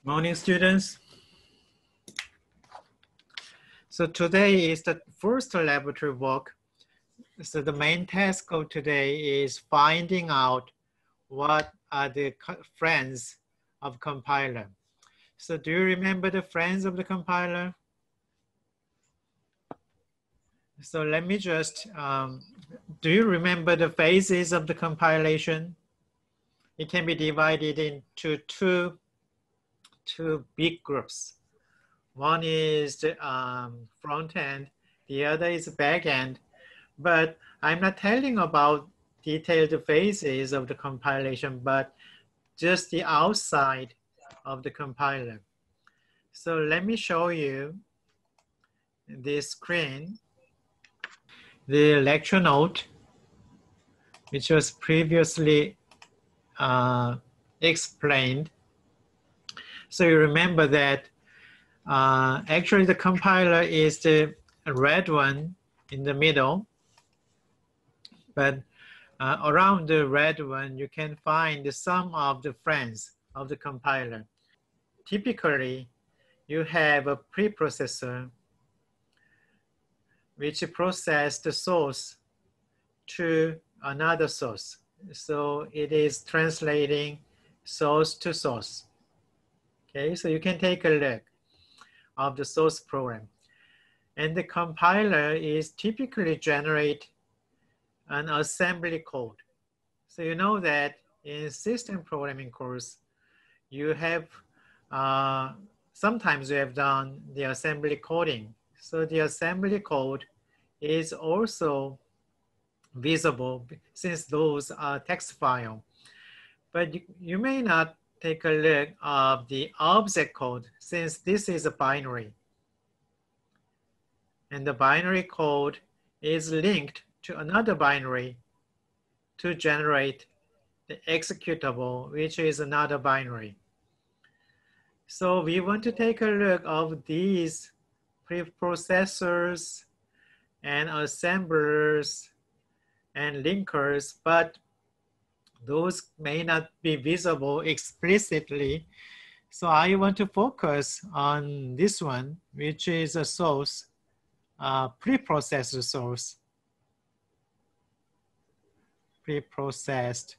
Morning, students. So today is the first laboratory work. So the main task of today is finding out what are the friends of compiler. So do you remember the friends of the compiler? So let me just, do you remember the phases of the compilation? It can be divided into two big groups. One is the front end, the other is back end. But I'm not telling about detailed phases of the compilation, but just the outside of the compiler. So let me show you this screen, the lecture note, which was previously explained. So you remember that actually the compiler is the red one in the middle, but around the red one, you can find the sum of the friends of the compiler. Typically, you have a preprocessor which processes the source to another source. So it is translating source to source. Okay, so you can take a look of the source program. And the compiler is typically generate an assembly code. So you know that in system programming course, you have, sometimes you have done the assembly coding. So the assembly code is also visible since those are text file. But you may not take a look of the object code since this is a binary. And the binary code is linked to another binary to generate the executable, which is another binary. So we want to take a look of these preprocessors and assemblers and linkers, but those may not be visible explicitly. So I want to focus on this one, which is a source, preprocessor source, preprocessed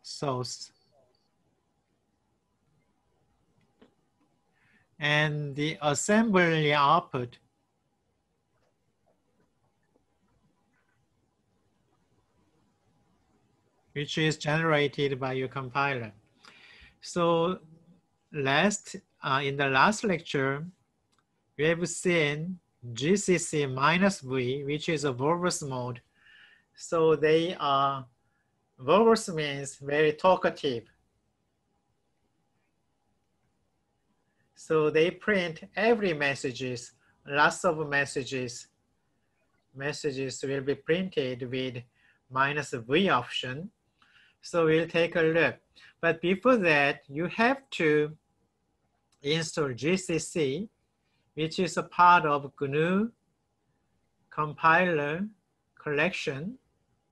source. And the assembly output which is generated by your compiler. So in the last lecture, we have seen GCC minus V, which is a verbose mode. So they are, verbose means very talkative. So they print every messages, lots of messages. Messages will be printed with minus V option. So we'll take a look. But before that, you have to install GCC, which is a part of GNU compiler collection.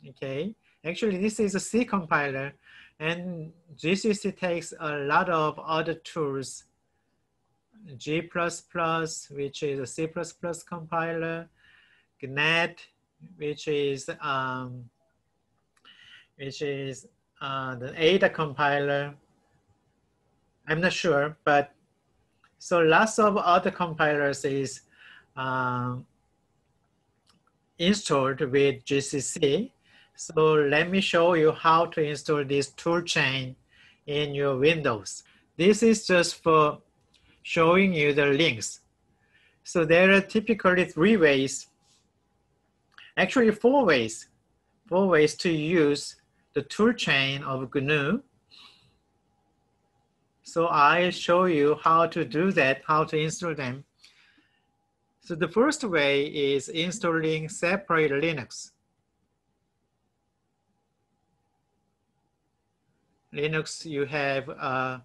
Okay, actually this is a C compiler, and GCC takes a lot of other tools. G++, which is a C++ compiler, GNET, which is the Ada compiler. I'm not sure, but so lots of other compilers is installed with GCC. So let me show you how to install this tool chain in your Windows. This is just for showing you the links. So there are typically 3 ways, actually 4 ways to use the tool chain of GNU. So I'll show you how to do that, how to install them. So the first way is installing separate Linux. Linux, you have a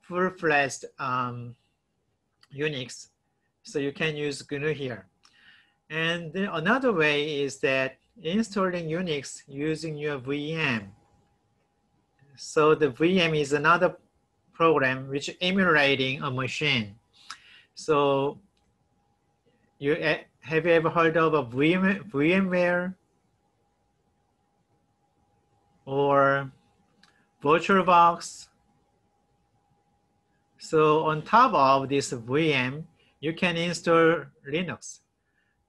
full-fledged Unix, so you can use GNU here. And then another way is that installing Unix using your VM. So the VM is another program which emulating a machine. So have you ever heard of a VMware or VirtualBox? So on top of this VM, you can install Linux.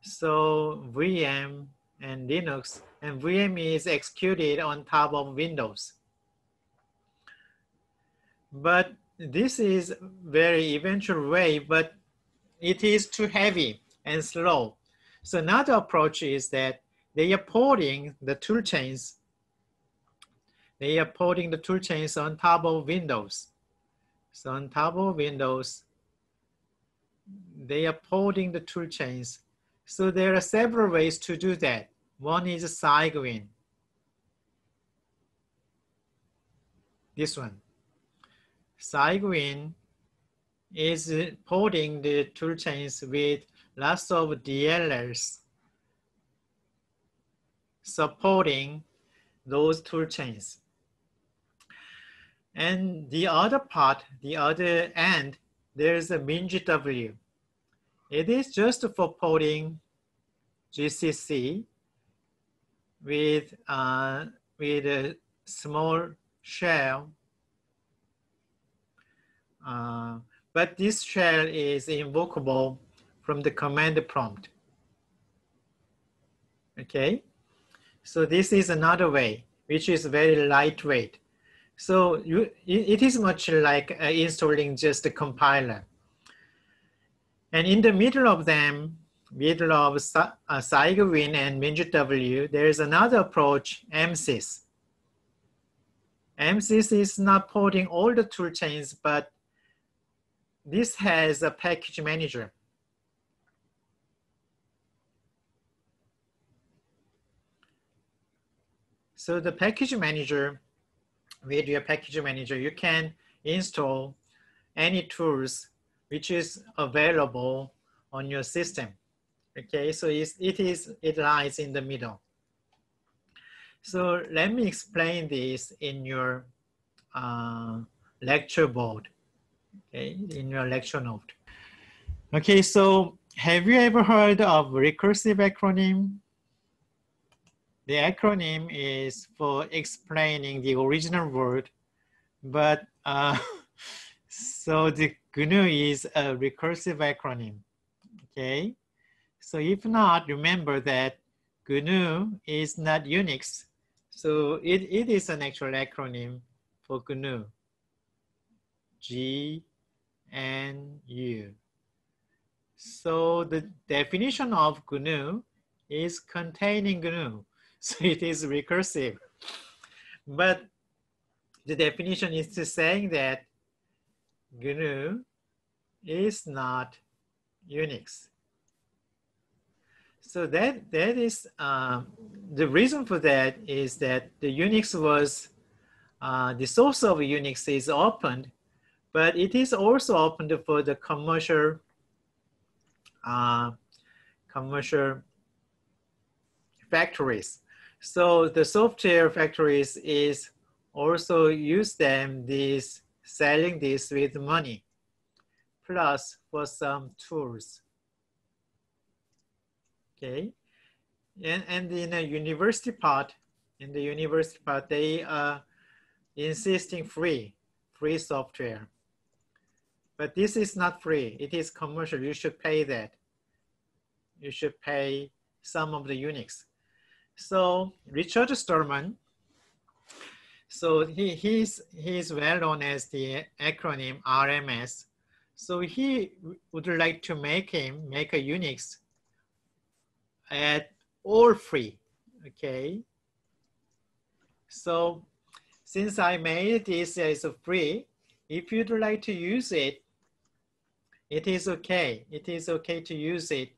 So VM and Linux, and VM is executed on top of Windows. But this is very eventual way, but it is too heavy and slow. So another approach is that they are porting the toolchains. They are porting the toolchains on top of Windows. So on top of Windows, they are porting the toolchains. So there are several ways to do that. One is SideWin. This one. SideWin is porting the toolchains with lots of DLLs supporting those toolchains. And the other part, the other end, there's a MinGW. It is just for porting GCC with a small shell. But this shell is invocable from the command prompt. Okay, so this is another way, which is very lightweight. So it is much like installing just a compiler. And in the middle of them, middle of SideWin and MinGW, there is another approach, MSys. MSys is not porting all the toolchains, but this has a package manager. So the package manager, with your package manager, you can install any tools which is available on your system. Okay, so it lies in the middle. So let me explain this in your lecture board, okay, in your lecture note. Okay, so have you ever heard of recursive acronym? The acronym is for explaining the original word, but so the GNU is a recursive acronym, okay? So if not, remember that GNU is not Unix. So it is an actual acronym for GNU, G-N-U. So the definition of GNU is containing GNU. So it is recursive. But the definition is to saying that GNU is not Unix. So that is, the reason for that is that the Unix was, the source of Unix is opened, but it is also opened for the commercial factories. So the software factories is also use them selling this with money, plus for some tools. Okay, and in the university part, they are insisting free software. But this is not free, it is commercial. You should pay that. You should pay some of the Unix. So Richard Stallman, so he's well known as the acronym RMS. So he would like to make a Unix at all free, okay? So since I made this as a free, if you'd like to use it, it is okay. It is okay to use it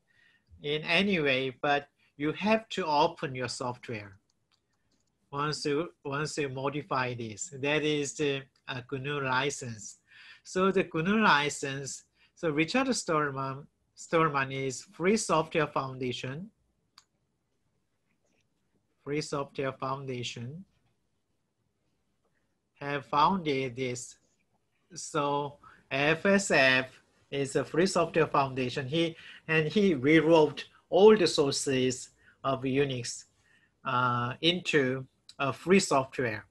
in any way, but you have to open your software once you modify this. That is the GNU license. So the GNU license, so Richard Stallman is Free Software Foundation. Free Software Foundation have founded this. So FSF is a Free Software Foundation. He rewrote all the sources of Unix into a free software.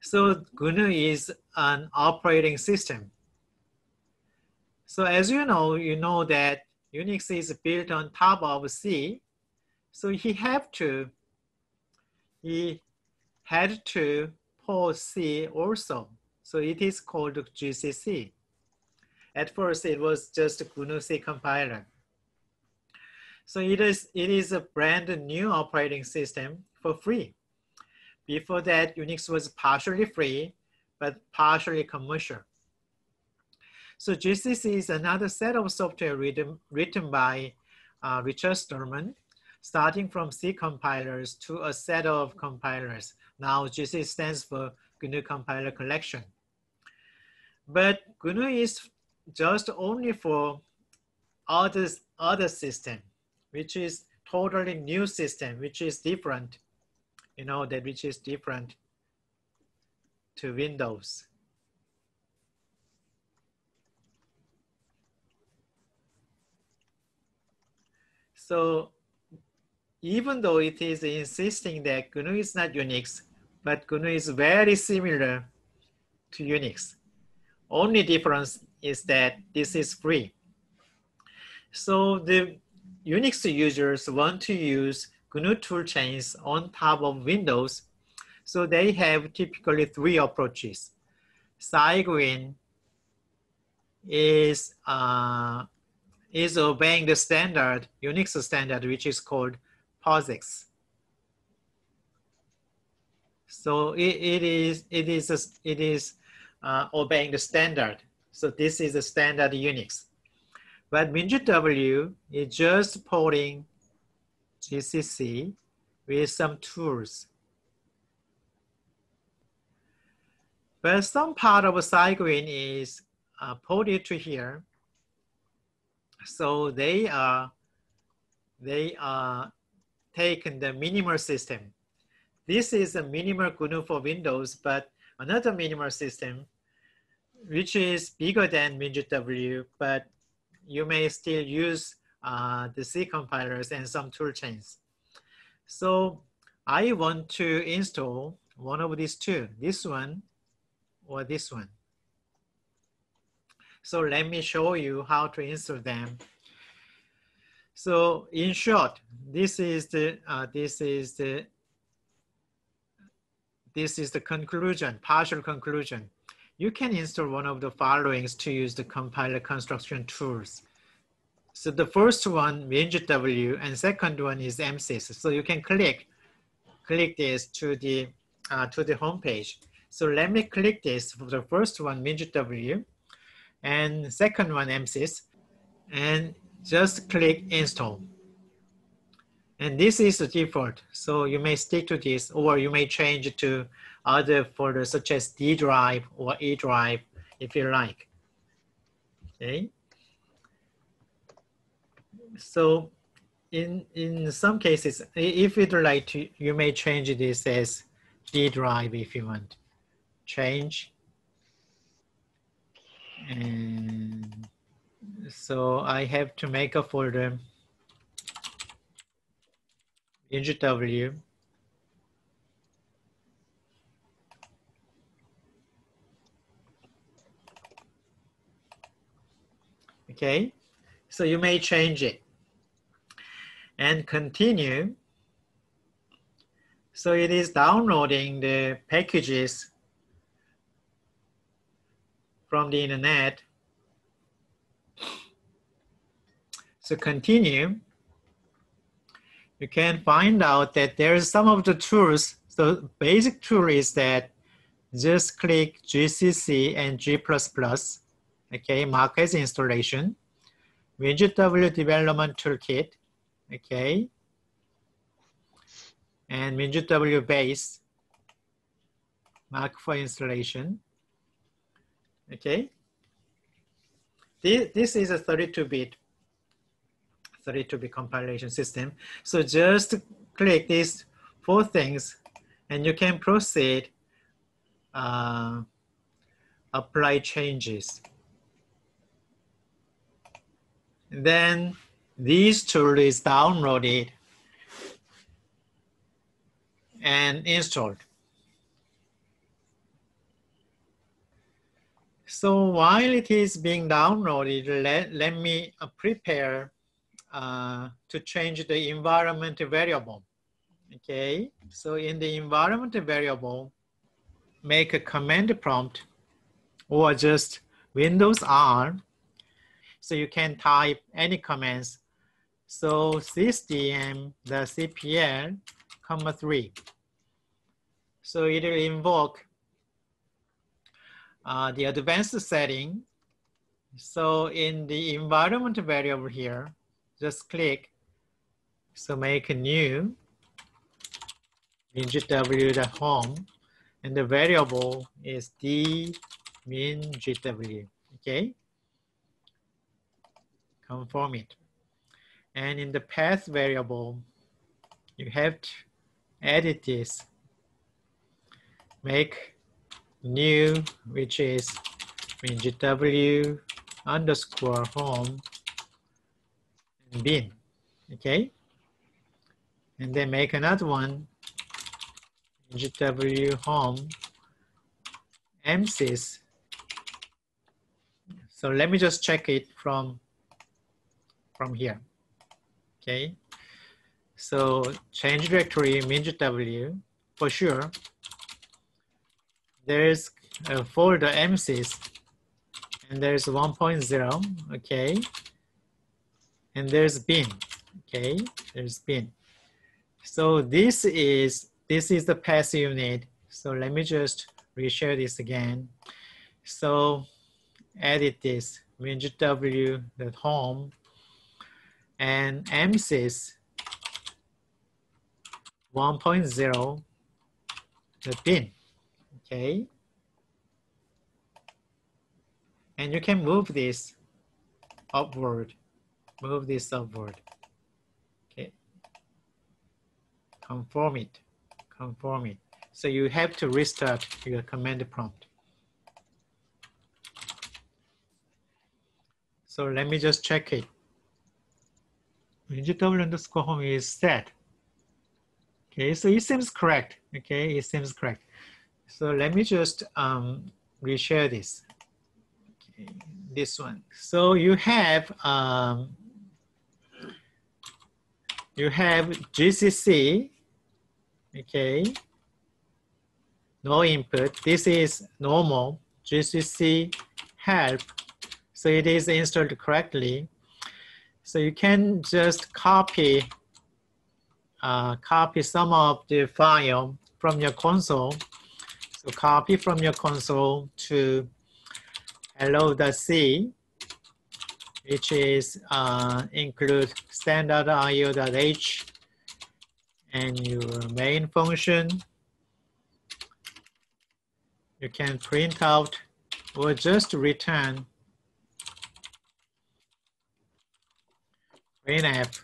So GNU is an operating system. So as you know that Unix is built on top of C. So he had to port C also. So it is called GCC. At first, it was just a GNU C compiler. So it is a brand new operating system for free. Before that, Unix was partially free, but partially commercial. So GCC is another set of software written by Richard Stallman, starting from C compilers to a set of compilers. Now GCC stands for GNU Compiler Collection. But GNU is just only for other system, which is totally new system, which is different, which is different to Windows. So even though it is insisting that GNU is not Unix, but GNU is very similar to Unix. Only difference is that this is free. So the Unix users want to use GNU toolchains on top of Windows. So they have typically three approaches. Cygwin is obeying the standard, Unix standard, which is called POSIX. So it is obeying the standard. So this is a standard Unix. But MinGW is just porting GCC with some tools. But some part of Cygwin is ported to here. So they are taken the minimal system. This is a minimal GNU for Windows, but another minimal system, which is bigger than MinGW, but you may still use the C compilers and some tool chains. So I want to install one of these two, this one or this one. So let me show you how to install them. So in short, this is the conclusion, partial conclusion. You can install one of the followings to use the compiler construction tools. So the first one, MinGW, and second one is MSys. So you can click this to the home page. So let me click this for the first one, MinGW, and second one, MSys, and just click install. And this is the default. So you may stick to this, or you may change it to other folders such as D drive or E drive if you like. Okay. So in some cases, if you'd like to, you may change this as D drive if you want. Change. And so I have to make a folder, MinGW. Okay, so you may change it and continue. So it is downloading the packages from the internet. So continue. You can find out that there's some of the tools. So basic tool is that just click GCC and G++. Okay, mark as installation. MinGW development toolkit. Okay. And MinGW base. Mark for installation. Okay. This is a 32-bit compilation system. So just click these 4 things and you can proceed apply changes. Then this tool is downloaded and installed. So while it is being downloaded, let me prepare to change the environment variable. Okay, so in the environment variable, make a command prompt or just Windows R. So you can type any commands. So system the CPL, comma 3. So it will invoke the advanced setting. So in the environment variable here, just click. So make a new MinGW.home, and the variable is dMinGW. Okay, conform it. And in the path variable, you have to edit this. Make new, which is MinGW underscore home and bin. Okay, and then make another one, MinGW home MSys. So let me just check it from here. Okay, so change directory MinGW for sure. There's a folder MSys, and there's 1.0. Okay, and there's bin. Okay, there's bin. So this is the path you need. So let me just reshare this again. So edit this MinGW.home and MSys 1.0 the bin. Okay, and you can move this upward. Move this upward. Okay, conform it. Conform it. So you have to restart your command prompt. So let me just check it. MinGW underscore home is set. Okay, so it seems correct. Okay, it seems correct. So let me just reshare this. Okay, this one. So you have GCC. Okay, no input. This is normal GCC help. So it is installed correctly. So you can just copy some of the file from your console. So copy from your console to hello.c, which is include standard.io.h and your main function. You can print out or just return printf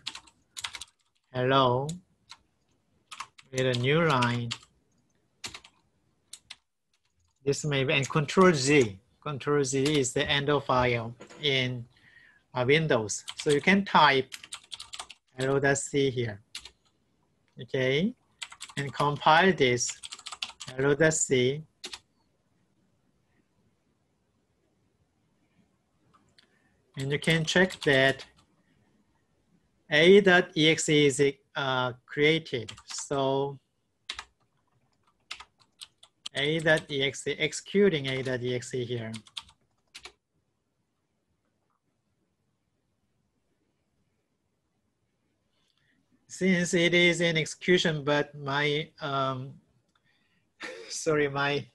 hello with a new line. This may be, and Control Z. Control Z is the end of file in Windows. So you can type hello.c here. Okay, and compile this hello.c. And you can check that a.exe is created. So a.exe, executing a.exe here. Since it is in execution, but my sorry, my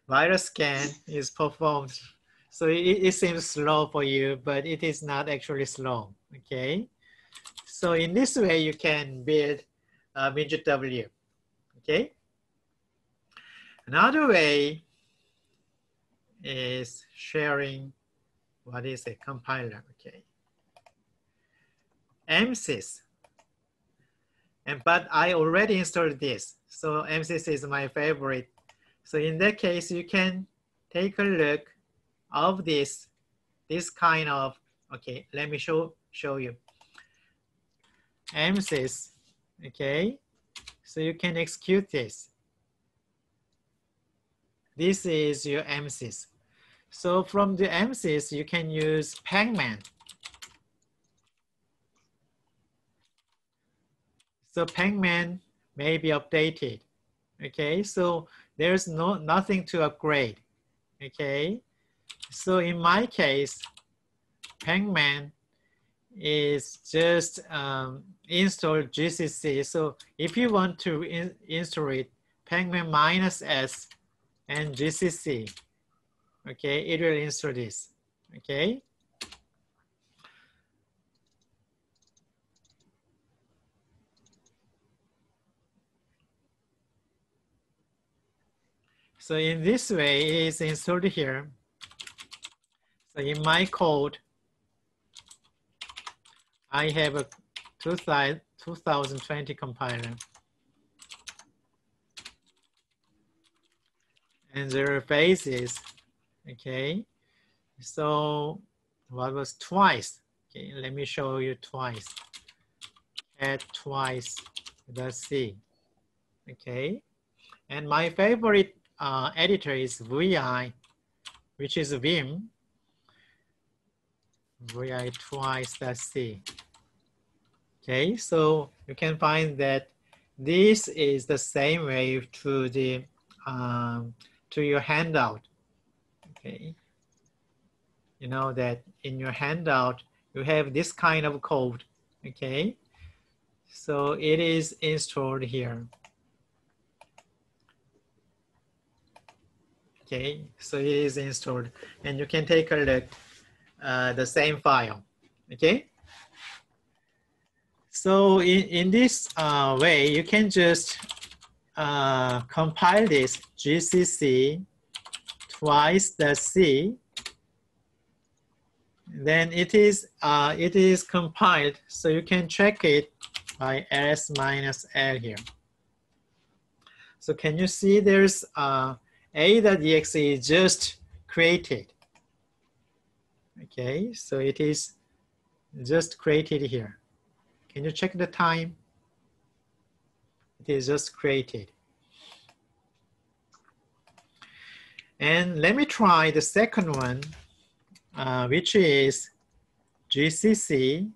virus scan is performed. So it seems slow for you, but it is not actually slow. Okay. So in this way, you can build MinGW. Okay. Another way is sharing what is a compiler. Okay. MSys. But I already installed this. So MSys is my favorite So in that case, you can take a look of this kind of, okay, let me show you. MSys, okay? So you can execute this. This is your MSys. So from the MSys, you can use Pacman. So Pacman may be updated. Okay, so there's nothing to upgrade. Okay, so in my case, Pacman is just install GCC. So if you want to install it, Pacman -s and GCC. Okay, it will install this. Okay. So in this way, it is installed here. So in my code, I have a 2020 compiler. And there are phases, okay? So what was twice? Okay, let me show you twice. Add twice the C, okay? And my favorite editor is VI, which is Vim. VI twice the C. Okay, so you can find that this is the same way to the to your handout. Okay, you know that in your handout you have this kind of code. Okay, so it is installed here. Okay, so it is installed, and you can take a look the same file. Okay. So in this way, you can just compile this GCC twice the C. Then it is compiled, so you can check it by ls-l here. So can you see there's a.exe is just created. Okay, so it is just created here. Can you check the time? It is just created. And let me try the second one, which is GCC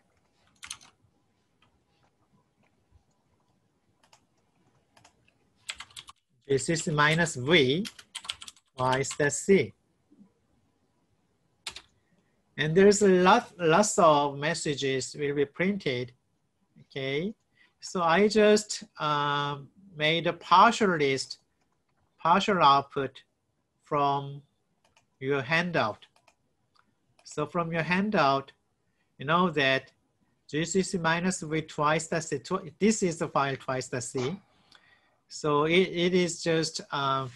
-v twice the C. And there's lots of messages will be printed. Okay, so I just made a partial list, partial output from your handout. So from your handout, you know that GCC -v twice the C, this is the file twice the C. So it is just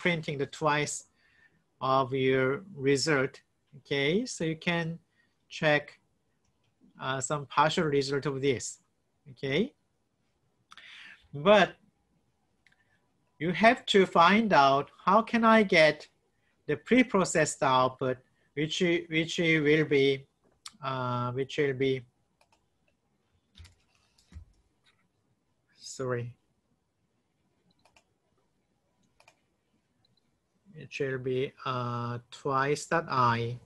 printing the twice of your result. Okay, so you can check some partial result of this. Okay, but you have to find out how can I get the pre-processed output, which will be sorry, it will be twice that I.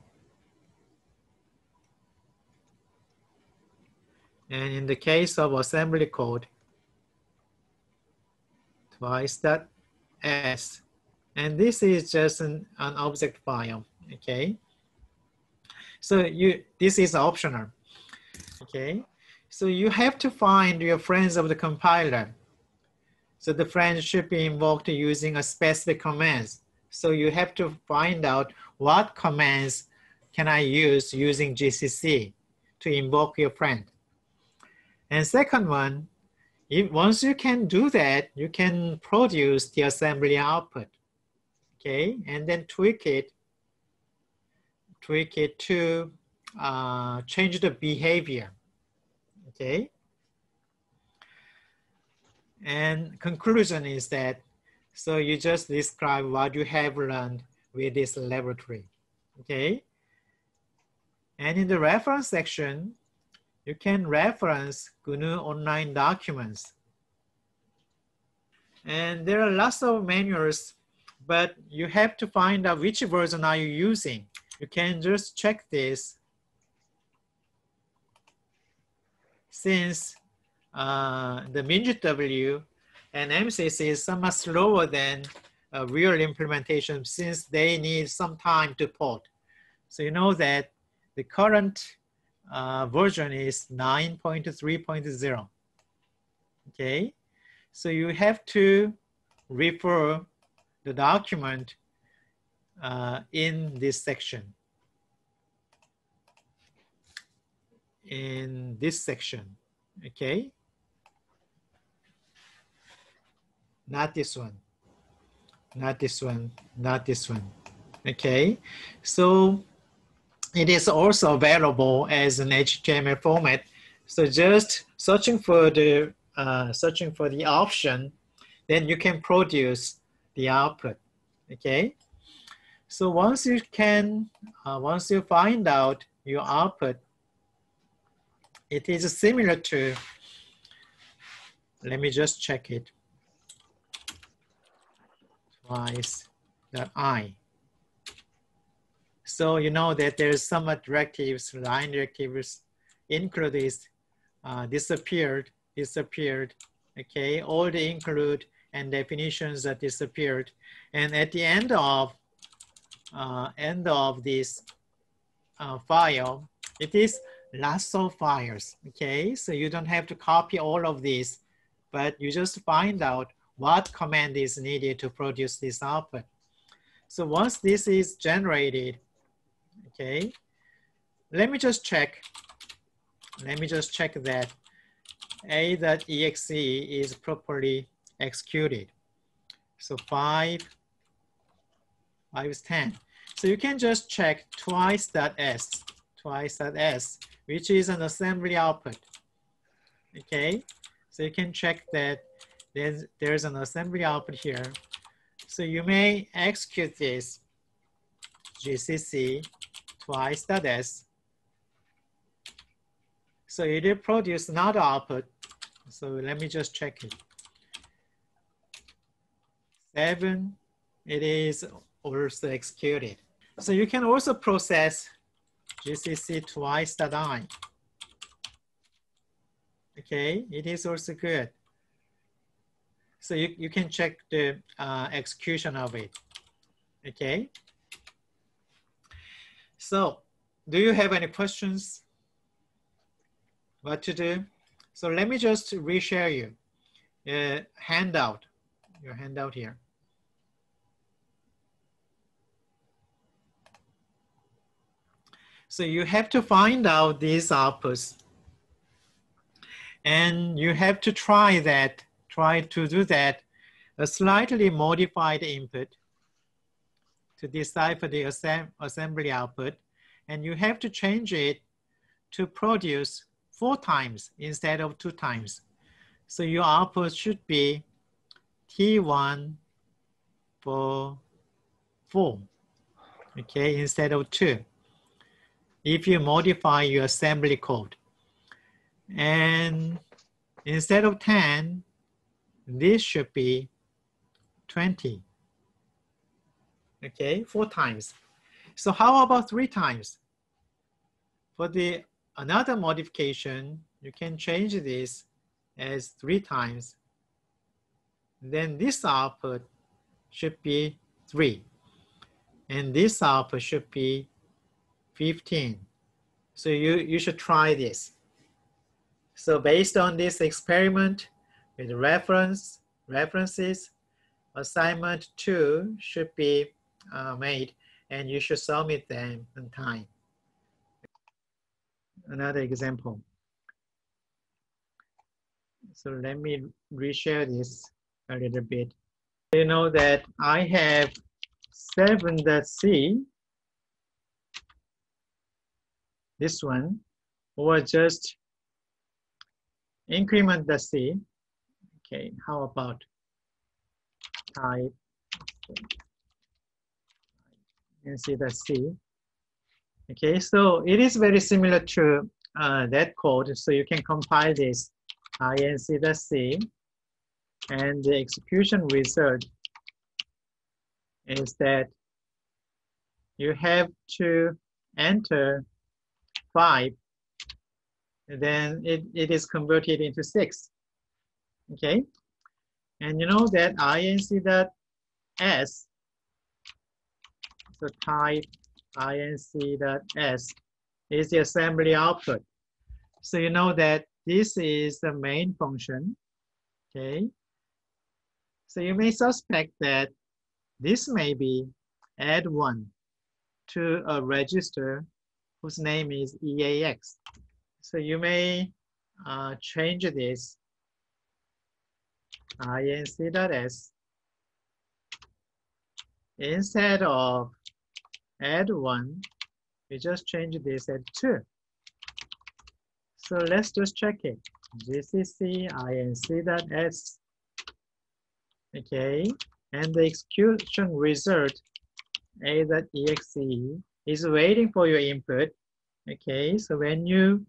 And in the case of assembly code, twice that S. And this is just an object file, okay? So this is optional, okay? So you have to find your friends of the compiler. So the friends should be invoked using a specific commands. So you have to find out what commands can I use using GCC to invoke your friend. And second one, once you can do that, you can produce the assembly output, okay? And then tweak it to change the behavior, okay? And conclusion is that So you just describe what you have learned with this laboratory, okay? And in the reference section, you can reference GNU online documents. And there are lots of manuals, but you have to find out which version are you using. You can just check this. Since the MinGW and MCC is somewhat slower than a real implementation since they need some time to port. So you know that the current version is 9.3.0. Okay, so you have to refer the document in this section. In this section, okay? Not this one, not this one, not this one, okay? So it is also available as an HTML format. So just searching for the option, then you can produce the output, okay? So once you find out your output, it is similar to, let me just check it, twice.i. So you know that there's some directives, line directives include disappeared, okay? All the include and definitions that disappeared. And at the end of this file, it is lots of files, okay? So you don't have to copy all of these, but you just find out what command is needed to produce this output. So once this is generated, okay, let me just check that a.exe is properly executed. So 5 is 10. So you can just check twice.s, which is an assembly output. Okay, so you can check that there's an assembly output here. So you may execute this gcc twice.s. So it will produce another output. So let me just check it. 7, it is also executed. So you can also process gcc twice.i. Okay, it is also good. So you can check the execution of it. Okay. So do you have any questions? What to do? So let me just reshare you your handout here. So you have to find out these outputs, and you have to try to do that, a slightly modified input to decipher the assembly output, and you have to change it to produce 4 times instead of 2 times. So your output should be T1 for 4, okay, instead of 2. If you modify your assembly code. And instead of 10, this should be 20. Okay, 4 times. So how about 3 times? For the another modification, you can change this as 3 times. Then this output should be 3. And this output should be 15. So you should try this. So based on this experiment with references, assignment 2 should be made, and you should submit them on time. Another example. So let me reshare this a little bit. You know that I have 7.c, this one, or just increment the c. Okay, how about type inc.c. Okay, so it is very similar to that code. So you can compile this inc.c, and the execution result is that you have to enter 5, then it is converted into 6. Okay, and you know that inc.s, so type inc.s is the assembly output. So you know that this is the main function. Okay, so you may suspect that this may be add 1 to a register whose name is EAX. So you may change this inc.s. Instead of add 1, we just change this at 2. So let's just check it. gcc inc.s. Okay, and the execution result a.exe is waiting for your input. Okay, so when you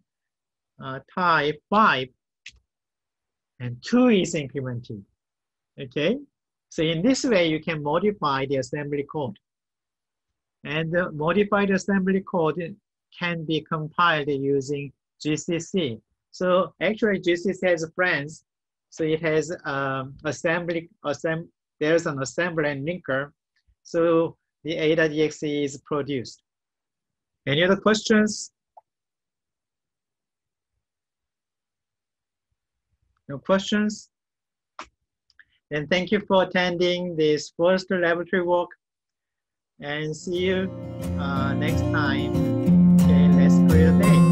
type 5 and 2 is implemented. Okay, so in this way you can modify the assembly code, and the modified assembly code can be compiled using GCC. So actually GCC has friends, so it has there's an assembler and linker, so the a.exe is produced. Any other questions? No questions? Then thank you for attending this first laboratory walk, and see you next time. Okay, let's create a day.